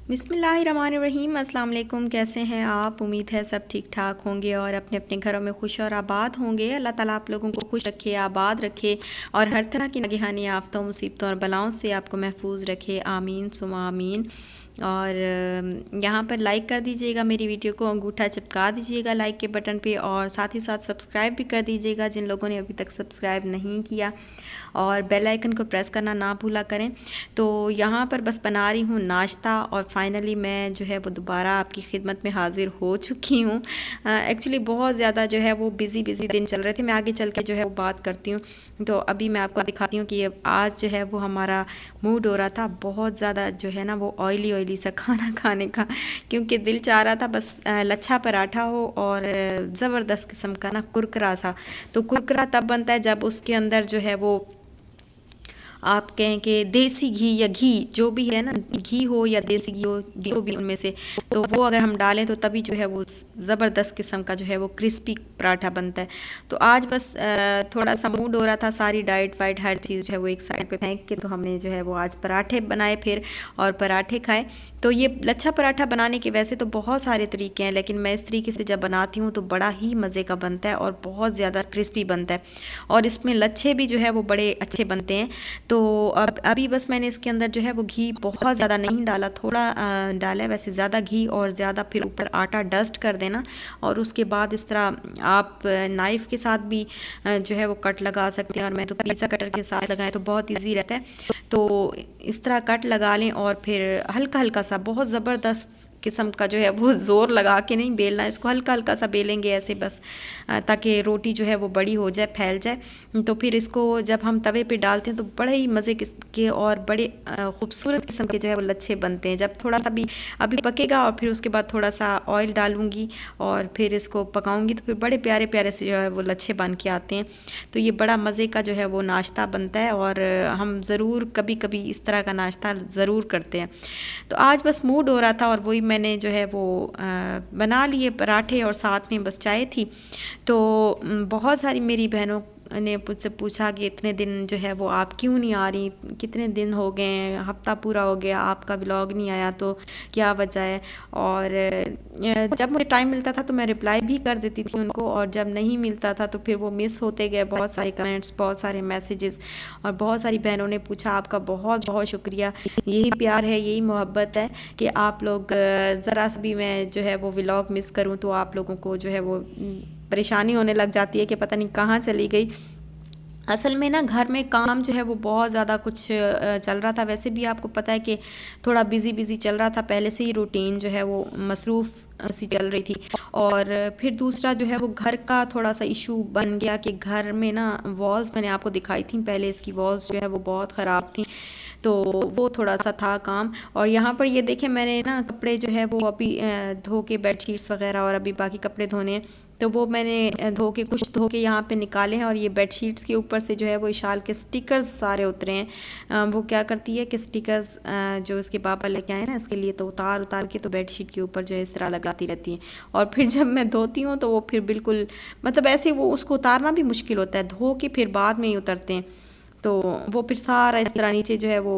बिस्मिल्लाहिर्रहमानिर्रहीम। अस्सलाम वालेकुम। कैसे हैं आप? उम्मीद है सब ठीक ठाक होंगे और अपने अपने घरों में खुश और आबाद होंगे। अल्लाह ताला आप लोगों को खुश रखे, आबाद रखे और हर तरह की नागहानी आफ़तों, मुसीबतों और बलाओं से आपको महफूज रखे। आमीन सुमा आमीन। और यहाँ पर लाइक कर दीजिएगा, मेरी वीडियो को अंगूठा चिपका दीजिएगा लाइक के बटन पे, और साथ ही साथ सब्सक्राइब भी कर दीजिएगा जिन लोगों ने अभी तक सब्सक्राइब नहीं किया, और बेल आइकन को प्रेस करना ना भूला करें। तो यहाँ पर बस बना रही हूँ नाश्ता, और फाइनली मैं जो है वो दोबारा आपकी खिदमत में हाज़िर हो चुकी हूँ। एक्चुअली बहुत ज़्यादा जो है वो बिज़ी दिन चल रहे थे। मैं आगे चल के जो है वो बात करती हूँ। तो अभी मैं आपको दिखाती हूँ कि आज जो है वो हमारा मूड हो रहा था बहुत ज़्यादा जो है ना वो ऑयली सा खाना खाने का, क्योंकि दिल चाह रहा था बस लच्छा पराठा हो और ज़बरदस्त किस्म का ना कुरकुरा सा। तो कुरकुरा तब बनता है जब उसके अंदर जो है वो आप कहें कि देसी घी या घी जो भी है ना, घी हो या देसी घी हो, जो भी उनमें से, तो वो अगर हम डालें तो तभी जो है वो ज़बरदस्त किस्म का जो है वो क्रिस्पी पराठा बनता है। तो आज बस थोड़ा सा मूड हो रहा था, सारी डाइट वाइट हर चीज़ जो है वो एक साइड पे फेंक के, तो हमने जो है वो आज पराठे बनाए फिर, और पराठे खाए। तो ये लच्छा पराठा बनाने के वैसे तो बहुत सारे तरीके हैं, लेकिन मैं इस तरीके से जब बनाती हूँ तो बड़ा ही मज़े का बनता है और बहुत ज़्यादा क्रिस्पी बनता है, और इसमें लच्छे भी जो है वो बड़े अच्छे बनते हैं। तो अब अभी बस मैंने इसके अंदर जो है वो घी बहुत ज़्यादा नहीं डाला, थोड़ा डाला है। वैसे ज़्यादा घी और ज़्यादा फिर ऊपर आटा डस्ट कर देना, और उसके बाद इस तरह आप नाइफ़ के साथ भी जो है वो कट लगा सकते हैं, और मैं तो पिज़्ज़ा कटर के साथ लगाएं तो बहुत इजी रहता है। तो इस तरह कट लगा लें, और फिर हल्का हल्का सा, बहुत ज़बरदस्त किस्म का जो है वो ज़ोर लगा के नहीं बेलना, इसको हल्का हल्का सा बेलेंगे ऐसे बस, ताकि रोटी जो है वो बड़ी हो जाए, फैल जाए। तो फिर इसको जब हम तवे पे डालते हैं तो बड़े ही मज़े के और बड़े खूबसूरत किस्म के जो है वो लच्छे बनते हैं। जब थोड़ा सा भी अभी पकेगा और फिर उसके बाद थोड़ा सा ऑयल डालूंगी और फिर इसको पकाऊंगी, तो फिर बड़े प्यारे प्यारे से जो है वो लच्छे बन के आते हैं। तो ये बड़ा मज़े का जो है वो नाश्ता बनता है, और हम ज़रूर कभी कभी इस तरह का नाश्ता ज़रूर करते हैं। तो आज बस मूड हो रहा था, और वही मैंने जो है वो बना लिए पराठे, और साथ में बस चाय थी। तो बहुत सारी मेरी बहनों ने मुझसे पूछा कि इतने दिन जो है वो आप क्यों नहीं आ रही, कितने दिन हो गए हैं, हफ्ता पूरा हो गया आपका व्लॉग नहीं आया, तो क्या वजह है। और जब मुझे टाइम मिलता था तो मैं रिप्लाई भी कर देती थी उनको, और जब नहीं मिलता था तो फिर वो मिस होते गए, बहुत सारे कमेंट्स, बहुत सारे मैसेजेस, और बहुत सारी बहनों ने पूछा। आपका बहुत बहुत शुक्रिया। यही प्यार है, यही मोहब्बत है कि आप लोग ज़रा सा भी मैं जो है वो व्लॉग मिस करूँ तो आप लोगों को जो है वो परेशानी होने लग जाती है कि पता नहीं कहाँ चली गई। असल में ना घर में काम जो है वो बहुत ज़्यादा कुछ चल रहा था। वैसे भी आपको पता है कि थोड़ा बिज़ी चल रहा था, पहले से ही रूटीन जो है वो मसरूफ़ सी चल रही थी। और फिर दूसरा जो है वो घर का थोड़ा सा इशू बन गया कि घर में ना वॉल्स मैंने आपको दिखाई थी पहले, इसकी वॉल्स जो है वो बहुत ख़राब थी, तो वो थोड़ा सा था काम। और यहाँ पर ये देखें, मैंने ना कपड़े जो है वो अभी धो के, बेडशीट्स वगैरह और अभी बाकी कपड़े धोने हैं, तो वो मैंने कुछ धो के यहाँ पे निकाले हैं। और ये बेडशीट्स के ऊपर से जो है वो इशाल के स्टिकर्स सारे उतरे हैं। वो क्या करती है कि स्टिकर्स जो इसके पापा लेके आए ना इसके लिए, तो उतार के तो बेडशीट के ऊपर जो है इस तरह लगाती रहती है। और फिर जब मैं धोती हूँ तो वो फिर बिल्कुल, मतलब ऐसे वो उसको उतारना भी मुश्किल होता है, धो के फिर बाद में ही उतरते हैं, तो वो फिर सारा इस तरह नीचे जो है वो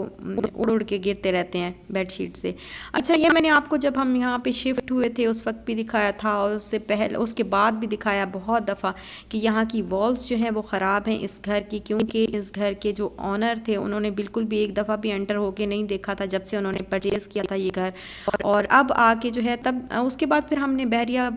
उड़ के गिरते रहते हैं बेडशीट से। अच्छा, ये मैंने आपको जब हम यहाँ पे शिफ्ट हुए थे उस वक्त भी दिखाया था, और उससे पहले उसके बाद भी दिखाया बहुत दफ़ा कि यहाँ की वॉल्स जो हैं वो ख़राब हैं इस घर की, क्योंकि इस घर के जो ऑनर थे उन्होंने बिल्कुल भी एक दफ़ा भी एंटर होके नहीं देखा था जब से उन्होंने परचेज़ किया था ये घर। और अब आके जो है तब उसके बाद फिर हमने बहरिया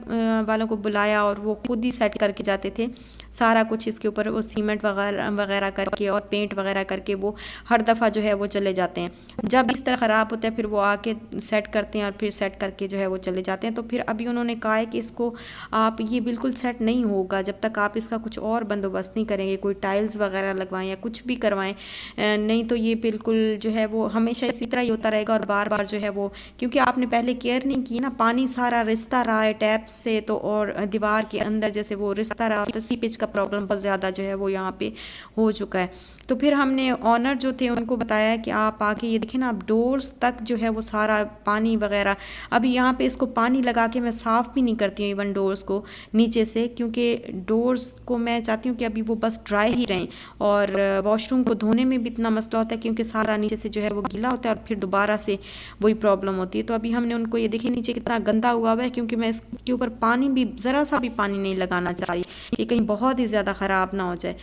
वालों को बुलाया, और वो खुद ही सेट करके जाते थे सारा कुछ इसके ऊपर, वो सीमेंट वगैरह करके और पेंट वगैरह करके वो हर दफ़ा जो है वो चले जाते हैं। जब इस तरह ख़राब होता है फिर वो आके सेट करते हैं, और फिर सेट करके जो है वो चले जाते हैं। तो फिर अभी उन्होंने कहा है कि इसको आप, ये बिल्कुल सेट नहीं होगा जब तक आप इसका कुछ और बंदोबस्त नहीं करेंगे, कोई टाइल्स वगैरह लगवाएं या कुछ भी करवाएं, नहीं तो ये बिल्कुल जो है वो हमेशा इसी तरह ही होता रहेगा। और बार बार जो है वो, क्योंकि आपने पहले केयर नहीं की ना, पानी सारा रिसता रहा है टैप से, तो और दीवार के अंदर जैसे वो रिसता रहा, तो सीपेज का प्रॉब्लम बहुत ज़्यादा जो है वो यहाँ पे हो चुका है। तो फिर हमने ऑनर जो थे उनको बताया कि आप आके ये देखें ना, आप डोर्स तक जो है वो सारा पानी वगैरह, अभी यहाँ पे इसको पानी लगा के मैं साफ़ भी नहीं करती हूँ इवन डोर्स को नीचे से, क्योंकि डोर्स को मैं चाहती हूँ कि अभी वो बस ड्राई ही रहें। और वॉशरूम को धोने में भी इतना मसला होता है क्योंकि सारा नीचे से जो है वो गीला होता है और फिर दोबारा से वही प्रॉब्लम होती है। तो अभी हमने उनको, ये देखिए नीचे कितना गंदा हुआ है, क्योंकि मैं इसके ऊपर पानी भी, ज़रा सा भी पानी नहीं लगाना चाह रही कि कहीं बहुत ही ज़्यादा ख़राब ना हो जाए।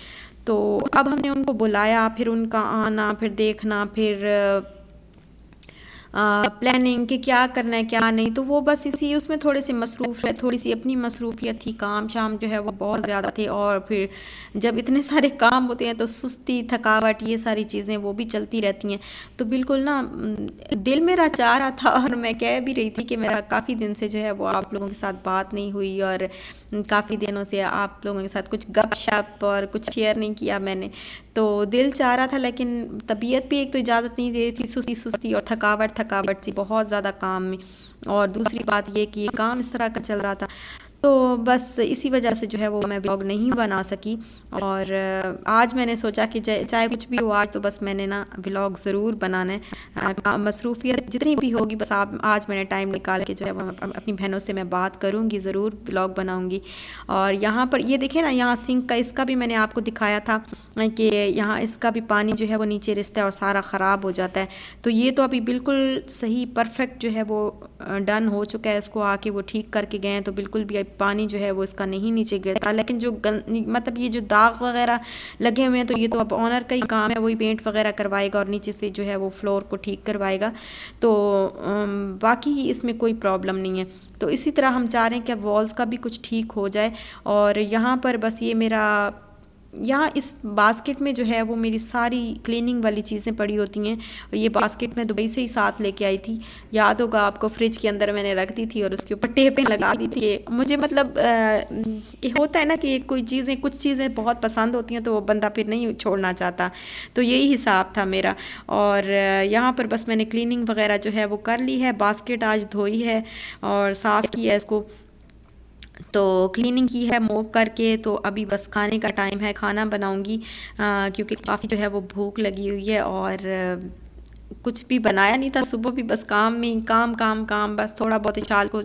तो अब हमने उनको बुलाया, फिर उनका आना, फिर देखना, फिर प्लानिंग कि क्या करना है क्या नहीं, तो वो बस इसी उसमें थोड़े से मसरूफ़ है, थोड़ी सी अपनी मसरूफियत थी, काम शाम जो है वो बहुत ज़्यादा थे। और फिर जब इतने सारे काम होते हैं तो सुस्ती, थकावट, ये सारी चीज़ें वो भी चलती रहती हैं। तो बिल्कुल ना दिल मेरा चाह रहा था और मैं कह भी रही थी कि मेरा काफ़ी दिन से जो है वो आप लोगों के साथ बात नहीं हुई और काफ़ी दिनों से आप लोगों के साथ कुछ गपशप और कुछ शेयर नहीं किया मैंने। तो दिल चाह रहा था, लेकिन तबीयत भी एक तो इजाज़त नहीं दे रही थी, सुस्ती सुस्ती और थकावट थकावट सी बहुत ज़्यादा काम में। और दूसरी बात ये कि ये काम इस तरह का चल रहा था, तो बस इसी वजह से जो है वो मैं ब्लॉग नहीं बना सकी। और आज मैंने सोचा कि चाहे कुछ भी हो, आज तो बस मैंने ना व्लॉग ज़रूर बनाना है। मसरूफ़ियत जितनी भी होगी, बस आज मैंने टाइम निकाल के जो है वो अपनी बहनों से मैं बात करूँगी, ज़रूर व्लॉग बनाऊँगी। और यहाँ पर ये देखें ना, यहाँ सिंक का, इसका भी मैंने आपको दिखाया था कि यहाँ इसका भी पानी जो है वो नीचे रिसता है और सारा ख़राब हो जाता है। तो ये तो अभी बिल्कुल सही परफेक्ट जो है वो डन हो चुका है, इसको आके वो ठीक करके गए हैं, तो बिल्कुल भी पानी जो है वो इसका नहीं नीचे गिरता। लेकिन जो मतलब ये जो दाग वगैरह लगे हुए हैं, तो ये तो अब ऑनर का ही काम है, वही पेंट वगैरह करवाएगा और नीचे से जो है वो फ्लोर को ठीक करवाएगा। तो बाकी इसमें कोई प्रॉब्लम नहीं है। तो इसी तरह हम चाह रहे हैं कि वॉल्स का भी कुछ ठीक हो जाए। और यहाँ पर बस ये मेरा, यहाँ इस बास्केट में जो है वो मेरी सारी क्लीनिंग वाली चीज़ें पड़ी होती हैं। और ये बास्केट मैं दुबई से ही साथ लेके आई थी, याद होगा आपको, फ्रिज के अंदर मैंने रख दी थी और उसके ऊपर टेपें लगा दी थी। मुझे मतलब ये होता है ना कि कुछ चीज़ें बहुत पसंद होती हैं तो वो बंदा फिर नहीं छोड़ना चाहता, तो यही हिसाब था मेरा। और यहाँ पर बस मैंने क्लीनिंग वगैरह जो है वो कर ली है, बास्केट आज धोई है और साफ़ किया है इसको, तो क्लीनिंग की है मोप करके। तो अभी बस खाने का टाइम है, खाना बनाऊंगी क्योंकि काफ़ी जो है वो भूख लगी हुई है। और कुछ भी बनाया नहीं था सुबह भी, बस काम में काम काम काम, बस थोड़ा बहुत इशाल को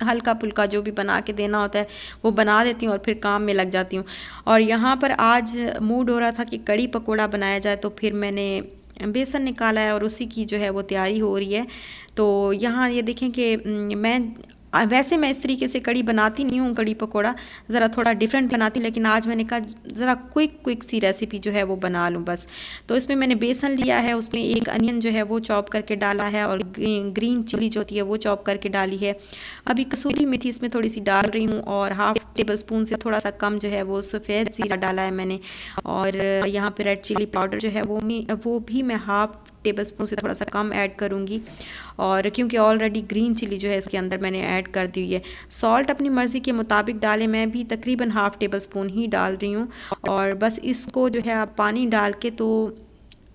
हल्का फुल्का जो भी बना के देना होता है वो बना देती हूँ और फिर काम में लग जाती हूँ। और यहाँ पर आज मूड हो रहा था कि कड़ी पकोड़ा बनाया जाए, तो फिर मैंने बेसन निकाला है और उसी की जो है वो तैयारी हो रही है। तो यहाँ ये देखें कि वैसे मैं इस तरीके से कड़ी बनाती नहीं हूँ, कड़ी पकोड़ा ज़रा थोड़ा डिफरेंट बनाती हूँ, लेकिन आज मैंने कहा ज़रा क्विक सी रेसिपी जो है वो बना लूँ बस। तो इसमें मैंने बेसन लिया है, उसमें एक अनियन जो है वो चॉप करके डाला है और ग्रीन चिली जो होती है वो चॉप करके डाली है। अभी कसूरी मेथी इसमें थोड़ी सी डाल रही हूँ और हाफ़ टेबल स्पून से थोड़ा सा कम जो है वो सफ़ेद ज़ीरा डाला है मैंने। और यहाँ पर रेड चिली पाउडर जो है वो भी मैं हाफ़ टेबल स्पून से थोड़ा सा कम ऐड करूँगी, और क्योंकि ऑलरेडी ग्रीन चिली जो है इसके अंदर मैंने ऐड कर दी हुई है। सॉल्ट अपनी मर्ज़ी के मुताबिक डालें, मैं भी तकरीबन हाफ़ टेबल स्पून ही डाल रही हूँ। और बस इसको जो है आप पानी डाल के तो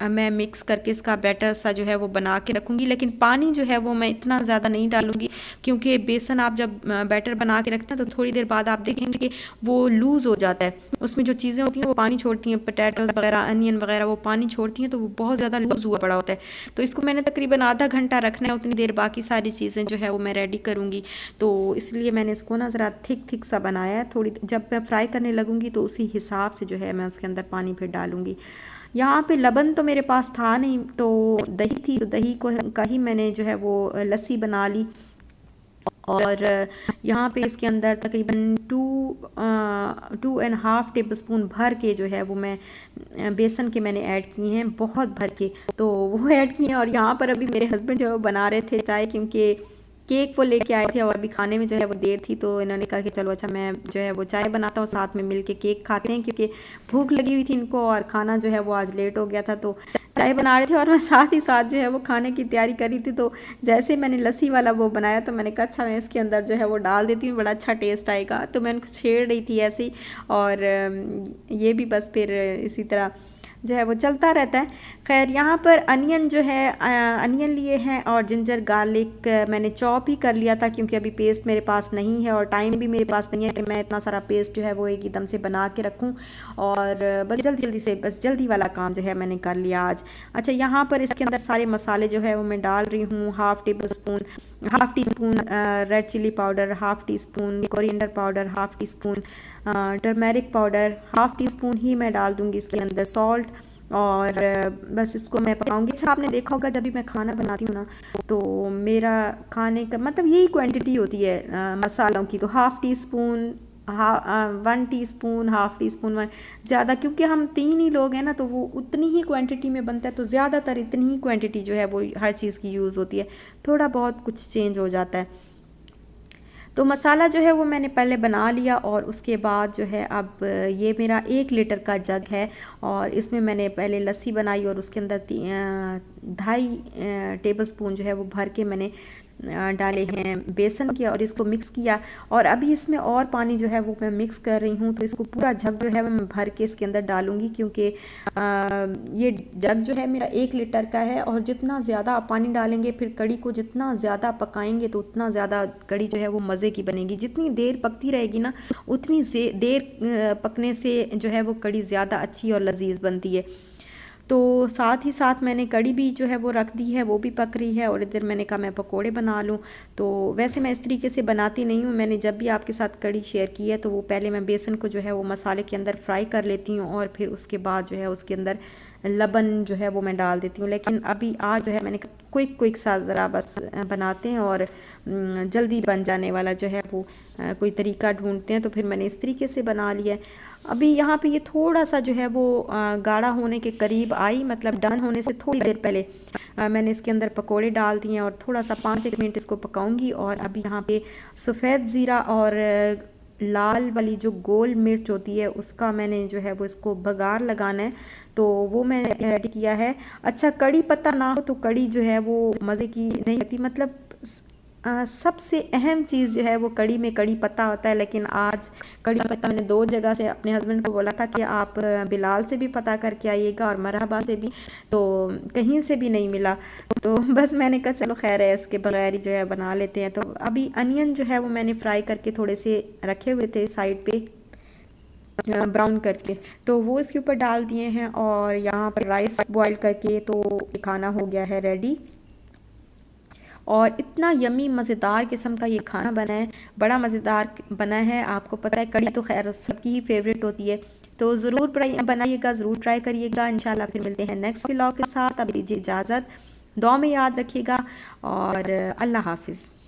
मैं मिक्स करके इसका बैटर सा जो है वो बना के रखूँगी। लेकिन पानी जो है वो मैं इतना ज़्यादा नहीं डालूँगी, क्योंकि बेसन आप जब बैटर बना के रखते हैं तो थोड़ी देर बाद आप देखेंगे कि वो लूज़ हो जाता है, उसमें जो चीज़ें होती हैं वो पानी छोड़ती हैं, पोटैटोज़ वगैरह, अनियन वगैरह वो पानी छोड़ती हैं, तो वो बहुत ज़्यादा लूज़ हुआ पड़ा होता है। तो इसको मैंने तकरीबन आधा घंटा रखना है, उतनी देर बाकी सारी चीज़ें जो है वो मैं रेडी करूँगी। तो इसलिए मैंने इसको ना ज़रा थिक सा बनाया है। थोड़ी जब मैं फ्राई करने लगूँगी तो उसी हिसाब से जो है मैं उसके अंदर पानी फिर डालूँगी। यहाँ पे लबन तो मेरे पास था नहीं, तो दही थी, तो दही को का ही मैंने जो है वो लस्सी बना ली। और यहाँ पे इसके अंदर तकरीबन 2.5 टेबल स्पून भर के जो है वो मैं बेसन के मैंने ऐड किए हैं, बहुत भर के, तो वो ऐड किए हैं। और यहाँ पर अभी मेरे हस्बैंड जो है वो बना रहे थे चाय, क्योंकि केक वो लेके आए थे और अभी खाने में जो है वो देर थी, तो इन्होंने कहा कि चलो अच्छा मैं जो है वो चाय बनाता हूँ, साथ में मिल के केक खाते हैं, क्योंकि भूख लगी हुई थी इनको और खाना जो है वो आज लेट हो गया था। तो चाय बना रहे थे और मैं साथ ही साथ जो है वो खाने की तैयारी करी थी। तो जैसे मैंने लस्सी वाला वो बनाया तो मैंने कहा अच्छा मैं इसके अंदर जो है वो डाल देती हूँ, बड़ा अच्छा टेस्ट आएगा। तो मैं उनको छेड़ रही थी ऐसे ही, और ये भी बस फिर इसी तरह जो है वो चलता रहता है। खैर यहाँ पर अनियन जो है अनियन लिए हैं और जिंजर गार्लिक मैंने चॉप ही कर लिया था, क्योंकि अभी पेस्ट मेरे पास नहीं है और टाइम भी मेरे पास नहीं है कि मैं इतना सारा पेस्ट जो है वो एक एकदम से बना के रखूँ। और बस जल्दी वाला काम जो है मैंने कर लिया आज। अच्छा, यहाँ पर इसके अंदर सारे मसाले जो है वो मैं डाल रही हूँ। Half teaspoon red chilli powder, half teaspoon coriander powder, half teaspoon turmeric powder, half teaspoon ही मैं डाल दूँगी इसके अंदर सॉल्ट। और बस इसको मैं पकाऊंगी। अच्छा, आपने देखा होगा जब भी मैं खाना बनाती हूँ ना, तो मेरा खाने का मतलब यही क्वांटिटी होती है मसालों की। तो half tea spoon, 1 teaspoon, half tea spoon, one ज़्यादा, क्योंकि हम 3 ही लोग हैं ना, तो वो उतनी ही क्वांटिटी में बनता है। तो ज़्यादातर इतनी ही क्वांटिटी जो है वो हर चीज़ की यूज़ होती है, थोड़ा बहुत कुछ चेंज हो जाता है। तो मसाला जो है वो मैंने पहले बना लिया और उसके बाद जो है अब ये मेरा 1 लीटर का जग है और इसमें मैंने पहले लस्सी बनाई और उसके अंदर 2.5 टेबल स्पून जो है वो भर के मैंने डाले हैं बेसन के और इसको मिक्स किया। और अभी इसमें और पानी जो है वो मैं मिक्स कर रही हूँ। तो इसको पूरा जग जो है मैं भर के इसके अंदर डालूँगी, क्योंकि ये जग जो है मेरा 1 लीटर का है और जितना ज़्यादा आप पानी डालेंगे, फिर कड़ी को जितना ज़्यादा पकाएंगे तो उतना ज़्यादा कड़ी जो है वो मज़े की बनेगी। जितनी देर पकती रहेगी ना, उतनी से देर पकने से जो है वो कड़ी ज़्यादा अच्छी और लजीज बनती है। तो साथ ही साथ मैंने कड़ी भी जो है वो रख दी है, वो भी पक रही है और इधर मैंने कहा मैं पकोड़े बना लूँ। तो वैसे मैं इस तरीके से बनाती नहीं हूँ, मैंने जब भी आपके साथ कड़ी शेयर की है तो वो पहले मैं बेसन को जो है वो मसाले के अंदर फ्राई कर लेती हूँ और फिर उसके बाद जो है उसके अंदर लबन जो है वो मैं डाल देती हूँ। लेकिन अभी आज जो है मैंने क्विक सा ज़रा बस बनाते हैं और जल्दी बन जाने वाला जो है वो कोई तरीका ढूंढते हैं, तो फिर मैंने इस तरीके से बना लिया है। अभी यहाँ पे ये थोड़ा सा जो है वो गाढ़ा होने के करीब आई, मतलब डन होने से थोड़ी देर पहले मैंने इसके अंदर पकोड़े डाल दिए और थोड़ा सा 5-1 मिनट इसको पकाऊंगी। और अभी यहाँ पे सफ़ेद ज़ीरा और लाल वाली जो गोल मिर्च होती है उसका मैंने जो है वो इसको बघार लगाना है, तो वो मैंने रेडी किया है। अच्छा, कड़ी पत्ता ना हो तो कड़ी जो है वो मज़े की नहीं लगती। मतलब सबसे अहम चीज़ जो है वो कड़ी में कड़ी पत्ता होता है। लेकिन आज कड़ी पत्ता मैंने 2 जगह से अपने हस्बैंड को बोला था कि आप बिलाल से भी पता करके आइएगा और मरहबा से भी, तो कहीं से भी नहीं मिला। तो बस मैंने कहा चलो खैर है, इसके बगैर ही जो है बना लेते हैं। तो अभी अनियन जो है वो मैंने फ्राई करके थोड़े से रखे हुए थे साइड पे ब्राउन करके, तो वो इसके ऊपर डाल दिए हैं। और यहाँ पर राइस बॉईल करके तो खाना हो गया है रेडी। और इतना यमी मज़ेदार किस्म का ये खाना बना है, बड़ा मज़ेदार बना है। आपको पता है कड़ी तो खैर सबकी ही फेवरेट होती है, तो ज़रूर बनाइएगा, ज़रूर ट्राई करिएगा। इंशाल्लाह फिर मिलते हैं नेक्स्ट व्लॉग के साथ। अब दीजिए इजाज़त, दुआ में याद रखिएगा और अल्लाह हाफिज़।